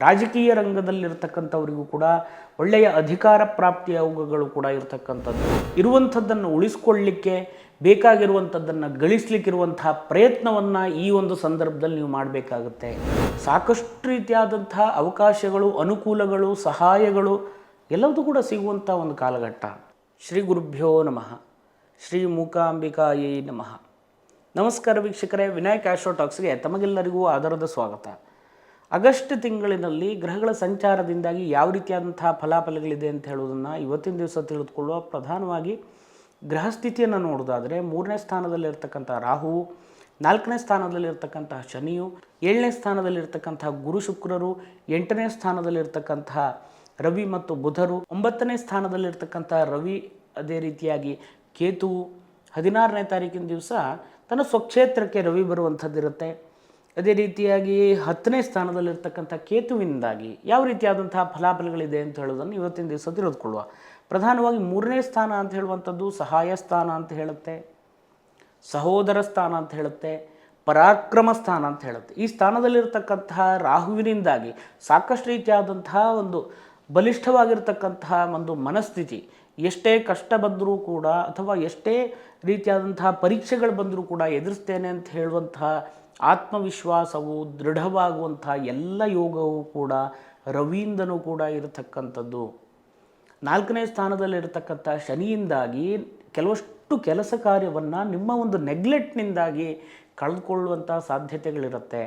ರಾಜಕೀಯ ರಂಗದಲ್ಲಿರ್ತಕ್ಕಂಥವರಿಗೂ ಕೂಡ ಒಳ್ಳೆಯ ಅಧಿಕಾರ ಪ್ರಾಪ್ತಿಯ ಯೋಗಗಳು ಕೂಡ ಇರತಕ್ಕಂಥದ್ದು. ಇರುವಂಥದ್ದನ್ನು ಉಳಿಸ್ಕೊಳ್ಳಿಕ್ಕೆ ಬೇಕಾಗಿರುವಂಥದ್ದನ್ನು ಗಳಿಸಲಿಕ್ಕಿರುವಂತಹ ಪ್ರಯತ್ನವನ್ನು ಈ ಒಂದು ಸಂದರ್ಭದಲ್ಲಿ ನೀವು ಮಾಡಬೇಕಾಗುತ್ತೆ. ಸಾಕಷ್ಟು ರೀತಿಯಾದಂಥ ಅವಕಾಶಗಳು, ಅನುಕೂಲಗಳು, ಸಹಾಯಗಳು ಎಲ್ಲವೂ ಕೂಡ ಸಿಗುವಂಥ ಒಂದು ಕಾಲಘಟ್ಟ. ಶ್ರೀ ಗುರುಭ್ಯೋ ನಮಃ. ಶ್ರೀ ಮೂಕಾಂಬಿಕಾಯೇ ನಮಃ. ನಮಸ್ಕಾರ ವೀಕ್ಷಕರೇ, ವಿನಾಯಕ್ ಆಸ್ಟ್ರೋ ಟಾಕ್ಸ್ಗೆ ತಮಗೆಲ್ಲರಿಗೂ ಆದರದ ಸ್ವಾಗತ. ಆಗಸ್ಟ್ ತಿಂಗಳಿನಲ್ಲಿ ಗ್ರಹಗಳ ಸಂಚಾರದಿಂದಾಗಿ ಯಾವ ರೀತಿಯಾದಂತಹ ಫಲಾಫಲಗಳಿದೆ ಅಂತ ಹೇಳೋದನ್ನು ಇವತ್ತಿನ ದಿವಸ ತಿಳಿದುಕೊಳ್ಳುವ. ಪ್ರಧಾನವಾಗಿ ಗ್ರಹಸ್ಥಿತಿಯನ್ನು ನೋಡೋದಾದರೆ 3ನೇ ಸ್ಥಾನದಲ್ಲಿರ್ತಕ್ಕಂಥ ರಾಹುವು, 4ನೇ ಸ್ಥಾನದಲ್ಲಿರ್ತಕ್ಕಂತಹ ಶನಿಯು, 7ನೇ ಸ್ಥಾನದಲ್ಲಿರ್ತಕ್ಕಂತಹ ಗುರು ಶುಕ್ರರು, 8ನೇ ಸ್ಥಾನದಲ್ಲಿರ್ತಕ್ಕಂತಹ ರವಿ ಮತ್ತು ಬುಧರು, 9ನೇ ಸ್ಥಾನದಲ್ಲಿರ್ತಕ್ಕಂಥ ರವಿ, ಅದೇ ರೀತಿಯಾಗಿ ಕೇತುವು, 16ನೇ ತಾರೀಕಿನ ದಿವಸ ತನ್ನ ಸ್ವಕ್ಷೇತ್ರಕ್ಕೆ ರವಿ ಬರುವಂಥದ್ದಿರುತ್ತೆ. ಅದೇ ರೀತಿಯಾಗಿ 10ನೇ ಸ್ಥಾನದಲ್ಲಿರ್ತಕ್ಕಂಥ ಕೇತುವಿನಿಂದಾಗಿ ಯಾವ ರೀತಿಯಾದಂತಹ ಫಲಾಫಲಗಳಿದೆ ಅಂತ ಹೇಳೋದನ್ನು ಇವತ್ತಿನ ದಿವಸ ತಿಳಿದುಕೊಳ್ಳುವ. ಪ್ರಧಾನವಾಗಿ 3ನೇ ಸ್ಥಾನ ಅಂತ ಹೇಳುವಂಥದ್ದು ಸಹಾಯ ಸ್ಥಾನ ಅಂತ ಹೇಳುತ್ತೆ, ಸಹೋದರ ಸ್ಥಾನ ಅಂತ ಹೇಳುತ್ತೆ, ಪರಾಕ್ರಮ ಸ್ಥಾನ ಅಂತ ಹೇಳುತ್ತೆ. ಈ ಸ್ಥಾನದಲ್ಲಿರ್ತಕ್ಕಂತಹ ರಾಹುವಿನಿಂದಾಗಿ ಸಾಕಷ್ಟು ರೀತಿಯಾದಂತಹ ಒಂದು ಬಲಿಷ್ಠವಾಗಿರ್ತಕ್ಕಂತಹ ಒಂದು ಮನಸ್ಥಿತಿ, ಎಷ್ಟೇ ಕಷ್ಟ ಬಂದರೂ ಕೂಡ ಅಥವಾ ಎಷ್ಟೇ ರೀತಿಯಾದಂತಹ ಪರೀಕ್ಷೆಗಳು ಬಂದರೂ ಕೂಡ ಎದುರಿಸ್ತೇನೆ ಅಂತ ಹೇಳುವಂತಹ ಆತ್ಮವಿಶ್ವಾಸವು ದೃಢವಾಗುವಂಥ ಎಲ್ಲ ಯೋಗವೂ ಕೂಡ ರವಿಯಿಂದನೂ ಕೂಡ ಇರತಕ್ಕಂಥದ್ದು. 4ನೇ ಸ್ಥಾನದಲ್ಲಿರತಕ್ಕಂಥ ಶನಿಯಿಂದಾಗಿ ಕೆಲವಷ್ಟು ಕೆಲಸ ಕಾರ್ಯವನ್ನು ನಿಮ್ಮ ಒಂದು ನೆಗ್ಲೆಕ್ಟ್ನಿಂದಾಗಿ ಕಳೆದುಕೊಳ್ಳುವಂಥ ಸಾಧ್ಯತೆಗಳಿರುತ್ತೆ.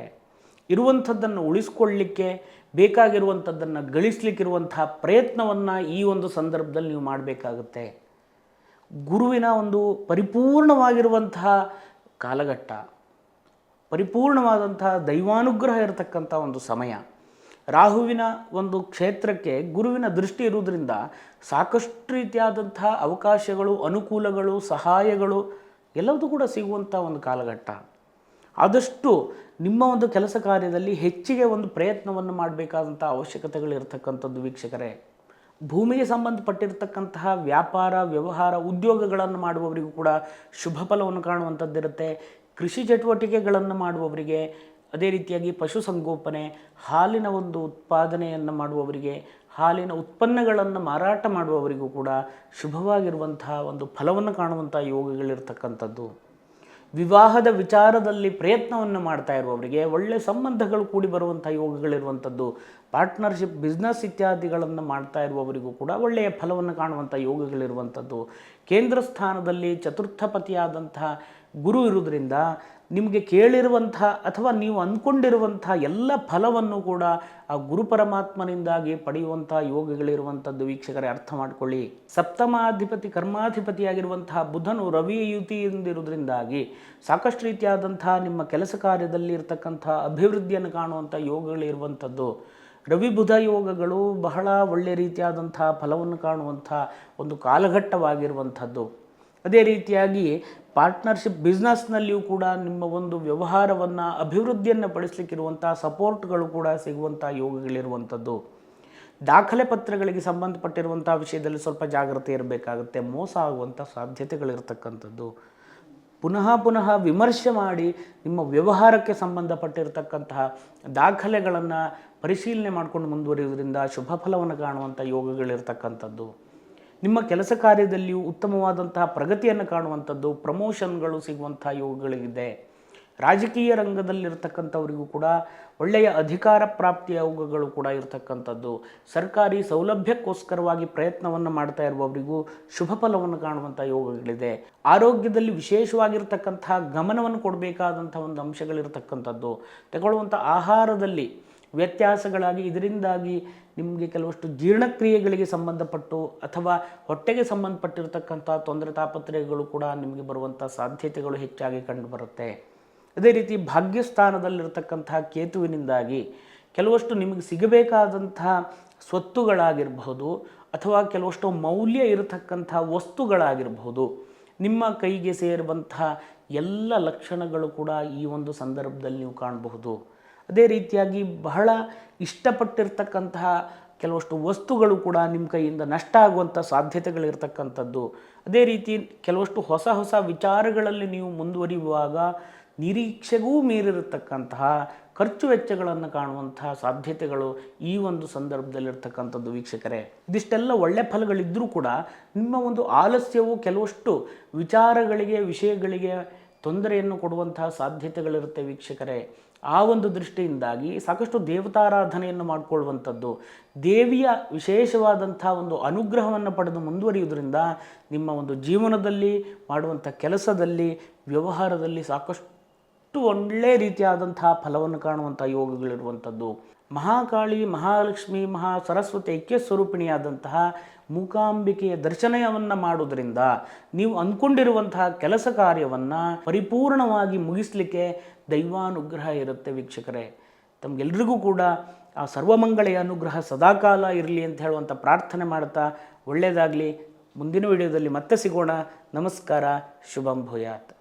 ಇರುವಂಥದ್ದನ್ನು ಉಳಿಸ್ಕೊಳ್ಳಿಕ್ಕೆ ಬೇಕಾಗಿರುವಂಥದ್ದನ್ನು ಗಳಿಸಲಿಕ್ಕಿರುವಂತಹ ಪ್ರಯತ್ನವನ್ನು ಈ ಒಂದು ಸಂದರ್ಭದಲ್ಲಿ ನೀವು ಮಾಡಬೇಕಾಗುತ್ತೆ. ಗುರುವಿನ ಒಂದು ಪರಿಪೂರ್ಣವಾಗಿರುವಂತಹ ಕಾಲಘಟ್ಟ, ಪರಿಪೂರ್ಣವಾದಂತಹ ದೈವಾನುಗ್ರಹ ಇರತಕ್ಕಂಥ ಒಂದು ಸಮಯ. ರಾಹುವಿನ ಒಂದು ಕ್ಷೇತ್ರಕ್ಕೆ ಗುರುವಿನ ದೃಷ್ಟಿ ಇರುವುದರಿಂದ ಸಾಕಷ್ಟು ರೀತಿಯಾದಂಥ ಅವಕಾಶಗಳು, ಅನುಕೂಲಗಳು, ಸಹಾಯಗಳು ಎಲ್ಲವೂ ಕೂಡ ಸಿಗುವಂಥ ಒಂದು ಕಾಲಘಟ್ಟ. ಆದಷ್ಟು ನಿಮ್ಮ ಒಂದು ಕೆಲಸ ಕಾರ್ಯದಲ್ಲಿ ಹೆಚ್ಚಿಗೆ ಒಂದು ಪ್ರಯತ್ನವನ್ನು ಮಾಡಬೇಕಾದಂಥ ಅವಶ್ಯಕತೆಗಳಿರ್ತಕ್ಕಂಥದ್ದು ವೀಕ್ಷಕರೇ. ಭೂಮಿಗೆ ಸಂಬಂಧಪಟ್ಟಿರ್ತಕ್ಕಂತಹ ವ್ಯಾಪಾರ, ವ್ಯವಹಾರ, ಉದ್ಯೋಗಗಳನ್ನು ಮಾಡುವವರಿಗೂ ಕೂಡ ಶುಭ ಫಲವನ್ನು ಕಾಣುವಂಥದ್ದಿರುತ್ತೆ. ಕೃಷಿ ಚಟುವಟಿಕೆಗಳನ್ನು ಮಾಡುವವರಿಗೆ, ಅದೇ ರೀತಿಯಾಗಿ ಪಶುಸಂಗೋಪನೆ, ಹಾಲಿನ ಒಂದು ಉತ್ಪಾದನೆಯನ್ನು ಮಾಡುವವರಿಗೆ, ಹಾಲಿನ ಉತ್ಪನ್ನಗಳನ್ನು ಮಾರಾಟ ಮಾಡುವವರಿಗೂ ಕೂಡ ಶುಭವಾಗಿರುವಂತಹ ಒಂದು ಫಲವನ್ನು ಕಾಣುವಂಥ ಯೋಗಗಳಿರ್ತಕ್ಕಂಥದ್ದು. ವಿವಾಹದ ವಿಚಾರದಲ್ಲಿ ಪ್ರಯತ್ನವನ್ನು ಮಾಡ್ತಾ ಇರುವವರಿಗೆ ಒಳ್ಳೆಯ ಸಂಬಂಧಗಳು ಕೂಡಿ ಬರುವಂಥ ಯೋಗಗಳಿರುವಂಥದ್ದು. ಪಾರ್ಟ್ನರ್ಶಿಪ್, ಬಿಸ್ನೆಸ್ ಇತ್ಯಾದಿಗಳನ್ನು ಮಾಡ್ತಾ ಇರುವವರಿಗೂ ಕೂಡ ಒಳ್ಳೆಯ ಫಲವನ್ನು ಕಾಣುವಂಥ ಯೋಗಗಳಿರುವಂಥದ್ದು. ಕೇಂದ್ರ ಸ್ಥಾನದಲ್ಲಿ ಚತುರ್ಥಪತಿಯಾದಂಥ ಗುರು ಇರುವುದರಿಂದ ನಿಮಗೆ ಕೇಳಿರುವಂಥ ಅಥವಾ ನೀವು ಅಂದ್ಕೊಂಡಿರುವಂಥ ಎಲ್ಲ ಫಲವನ್ನು ಕೂಡ ಆ ಗುರು ಪರಮಾತ್ಮನಿಂದಾಗಿ ಪಡೆಯುವಂಥ ಯೋಗಗಳಿರುವಂಥದ್ದು ವೀಕ್ಷಕರೇ, ಅರ್ಥ ಮಾಡಿಕೊಳ್ಳಿ. ಸಪ್ತಮಾಧಿಪತಿ, ಕರ್ಮಾಧಿಪತಿಯಾಗಿರುವಂತಹ ಬುಧನು ರವಿ ಯುತಿಯಿಂದಿರುವುದರಿಂದಾಗಿ ಸಾಕಷ್ಟು ರೀತಿಯಾದಂಥ ನಿಮ್ಮ ಕೆಲಸ ಕಾರ್ಯದಲ್ಲಿ ಇರತಕ್ಕಂಥ ಅಭಿವೃದ್ಧಿಯನ್ನು ಕಾಣುವಂಥ ಯೋಗಗಳಿರುವಂಥದ್ದು. ರವಿ ಬುಧ ಯೋಗಗಳು ಬಹಳ ಒಳ್ಳೆಯ ರೀತಿಯಾದಂಥ ಫಲವನ್ನು ಕಾಣುವಂಥ ಒಂದು ಕಾಲಘಟ್ಟವಾಗಿರುವಂಥದ್ದು. ಅದೇ ರೀತಿಯಾಗಿ ಪಾರ್ಟ್ನರ್ಶಿಪ್ ಬಿಸ್ನೆಸ್ನಲ್ಲಿಯೂ ಕೂಡ ನಿಮ್ಮ ಒಂದು ವ್ಯವಹಾರವನ್ನು ಅಭಿವೃದ್ಧಿಯನ್ನು ಪಡಿಸಲಿಕ್ಕಿರುವಂಥ ಸಪೋರ್ಟ್ಗಳು ಕೂಡ ಸಿಗುವಂಥ ಯೋಗಗಳಿರುವಂಥದ್ದು. ದಾಖಲೆ ಪತ್ರಗಳಿಗೆ ಸಂಬಂಧಪಟ್ಟಿರುವಂಥ ವಿಷಯದಲ್ಲಿ ಸ್ವಲ್ಪ ಜಾಗ್ರತೆ ಇರಬೇಕಾಗುತ್ತೆ. ಮೋಸ ಆಗುವಂಥ ಸಾಧ್ಯತೆಗಳಿರ್ತಕ್ಕಂಥದ್ದು. ಪುನಃ ವಿಮರ್ಶೆ ಮಾಡಿ ನಿಮ್ಮ ವ್ಯವಹಾರಕ್ಕೆ ಸಂಬಂಧಪಟ್ಟಿರತಕ್ಕಂತಹ ದಾಖಲೆಗಳನ್ನು ಪರಿಶೀಲನೆ ಮಾಡಿಕೊಂಡು ಮುಂದುವರಿಯುವುದರಿಂದ ಶುಭ ಫಲವನ್ನು ಕಾಣುವಂಥ ಯೋಗಗಳಿರ್ತಕ್ಕಂಥದ್ದು. ನಿಮ್ಮ ಕೆಲಸ ಕಾರ್ಯದಲ್ಲಿಯೂ ಉತ್ತಮವಾದಂತಹ ಪ್ರಗತಿಯನ್ನು ಕಾಣುವಂಥದ್ದು, ಪ್ರಮೋಷನ್ಗಳು ಸಿಗುವಂಥ ಯೋಗಗಳಿದೆ. ರಾಜಕೀಯ ರಂಗದಲ್ಲಿರ್ತಕ್ಕಂಥವರಿಗೂ ಕೂಡ ಒಳ್ಳೆಯ ಅಧಿಕಾರ ಪ್ರಾಪ್ತಿಯ ಯೋಗಗಳು ಕೂಡ ಇರತಕ್ಕಂಥದ್ದು. ಸರ್ಕಾರಿ ಸೌಲಭ್ಯಕ್ಕೋಸ್ಕರವಾಗಿ ಪ್ರಯತ್ನವನ್ನು ಮಾಡ್ತಾ ಇರುವವರಿಗೂ ಶುಭ ಫಲವನ್ನು ಕಾಣುವಂಥ ಯೋಗಗಳಿದೆ. ಆರೋಗ್ಯದಲ್ಲಿ ವಿಶೇಷವಾಗಿರ್ತಕ್ಕಂಥ ಗಮನವನ್ನು ಕೊಡಬೇಕಾದಂಥ ಒಂದು ಅಂಶಗಳಿರ್ತಕ್ಕಂಥದ್ದು. ತಗೊಳ್ಳುವಂಥ ಆಹಾರದಲ್ಲಿ ವ್ಯತ್ಯಾಸಗಳಾಗಿ ಇದರಿಂದಾಗಿ ನಿಮಗೆ ಕೆಲವಷ್ಟು ಜೀರ್ಣಕ್ರಿಯೆಗಳಿಗೆ ಸಂಬಂಧಪಟ್ಟು ಅಥವಾ ಹೊಟ್ಟೆಗೆ ಸಂಬಂಧಪಟ್ಟಿರ್ತಕ್ಕಂಥ ತೊಂದರೆ ತಾಪತ್ರಯಗಳು ಕೂಡ ನಿಮಗೆ ಬರುವಂಥ ಸಾಧ್ಯತೆಗಳು ಹೆಚ್ಚಾಗಿ ಕಂಡುಬರುತ್ತೆ. ಅದೇ ರೀತಿ ಭಾಗ್ಯಸ್ಥಾನದಲ್ಲಿರ್ತಕ್ಕಂತಹ ಕೇತುವಿನಿಂದಾಗಿ ಕೆಲವಷ್ಟು ನಿಮಗೆ ಸಿಗಬೇಕಾದಂತಹ ಸ್ವತ್ತುಗಳಾಗಿರಬಹುದು ಅಥವಾ ಕೆಲವಷ್ಟು ಮೌಲ್ಯ ಇರತಕ್ಕಂಥ ವಸ್ತುಗಳಾಗಿರಬಹುದು, ನಿಮ್ಮ ಕೈಗೆ ಸೇರುವಂತಹ ಎಲ್ಲ ಲಕ್ಷಣಗಳು ಕೂಡ ಈ ಒಂದು ಸಂದರ್ಭದಲ್ಲಿ ನೀವು ಕಾಣಬಹುದು. ಅದೇ ರೀತಿಯಾಗಿ ಬಹಳ ಇಷ್ಟಪಟ್ಟಿರ್ತಕ್ಕಂತಹ ಕೆಲವಷ್ಟು ವಸ್ತುಗಳು ಕೂಡ ನಿಮ್ಮ ಕೈಯಿಂದ ನಷ್ಟ ಆಗುವಂಥ ಸಾಧ್ಯತೆಗಳಿರ್ತಕ್ಕಂಥದ್ದು. ಅದೇ ರೀತಿ ಕೆಲವಷ್ಟು ಹೊಸ ವಿಚಾರಗಳಲ್ಲಿ ನೀವು ಮುಂದುವರಿಯುವಾಗ ನಿರೀಕ್ಷೆಗೂ ಮೀರಿರತಕ್ಕಂತಹ ಖರ್ಚು ವೆಚ್ಚಗಳನ್ನು ಕಾಣುವಂತಹ ಸಾಧ್ಯತೆಗಳು ಈ ಒಂದು ಸಂದರ್ಭದಲ್ಲಿರ್ತಕ್ಕಂಥದ್ದು ವೀಕ್ಷಕರೇ. ಇದಿಷ್ಟೆಲ್ಲ ಒಳ್ಳೆ ಫಲಗಳಿದ್ದರೂ ಕೂಡ ನಿಮ್ಮ ಒಂದು ಆಲಸ್ಯವು ಕೆಲವಷ್ಟು ವಿಚಾರಗಳಿಗೆ, ವಿಷಯಗಳಿಗೆ ತೊಂದರೆಯನ್ನು ಕೊಡುವಂತಹ ಸಾಧ್ಯತೆಗಳಿರುತ್ತೆ ವೀಕ್ಷಕರೇ. ಆ ಒಂದು ದೃಷ್ಟಿಯಿಂದಾಗಿ ಸಾಕಷ್ಟು ದೇವತಾರಾಧನೆಯನ್ನು ಮಾಡಿಕೊಳ್ಳುವಂಥದ್ದು, ದೇವಿಯ ವಿಶೇಷವಾದಂಥ ಒಂದು ಅನುಗ್ರಹವನ್ನು ಪಡೆದು ಮುಂದುವರಿಯುವುದರಿಂದ ನಿಮ್ಮ ಒಂದು ಜೀವನದಲ್ಲಿ ಮಾಡುವಂಥ ಕೆಲಸದಲ್ಲಿ, ವ್ಯವಹಾರದಲ್ಲಿ ಸಾಕಷ್ಟು ಒಳ್ಳೆಯ ರೀತಿಯಾದಂತಹ ಫಲವನ್ನು ಕಾಣುವಂಥ ಯೋಗಗಳಿರುವಂಥದ್ದು. ಮಹಾಕಾಳಿ, ಮಹಾಲಕ್ಷ್ಮಿ, ಮಹಾ ಸರಸ್ವತಿ ಐಕ್ಯ ಸ್ವರೂಪಿಣಿಯಾದಂತಹ ಮೂಕಾಂಬಿಕೆಯ ದರ್ಶನವನ್ನು ಮಾಡುವುದರಿಂದ ನೀವು ಅಂದ್ಕೊಂಡಿರುವಂತಹ ಕೆಲಸ ಕಾರ್ಯವನ್ನು ಪರಿಪೂರ್ಣವಾಗಿ ಮುಗಿಸಲಿಕ್ಕೆ ದೈವಾನುಗ್ರಹ ಇರುತ್ತೆ ವೀಕ್ಷಕರೇ. ತಮಗೆಲ್ರಿಗೂ ಕೂಡ ಆ ಸರ್ವಮಂಗಳೆಯ ಅನುಗ್ರಹ ಸದಾಕಾಲ ಇರಲಿ ಅಂತ ಹೇಳುವಂಥ ಪ್ರಾರ್ಥನೆ ಮಾಡ್ತಾ ಒಳ್ಳೆಯದಾಗಲಿ. ಮುಂದಿನ ವಿಡಿಯೋದಲ್ಲಿ ಮತ್ತೆ ಸಿಗೋಣ. ನಮಸ್ಕಾರ. ಶುಭಂ ಭೂಯಾತ್.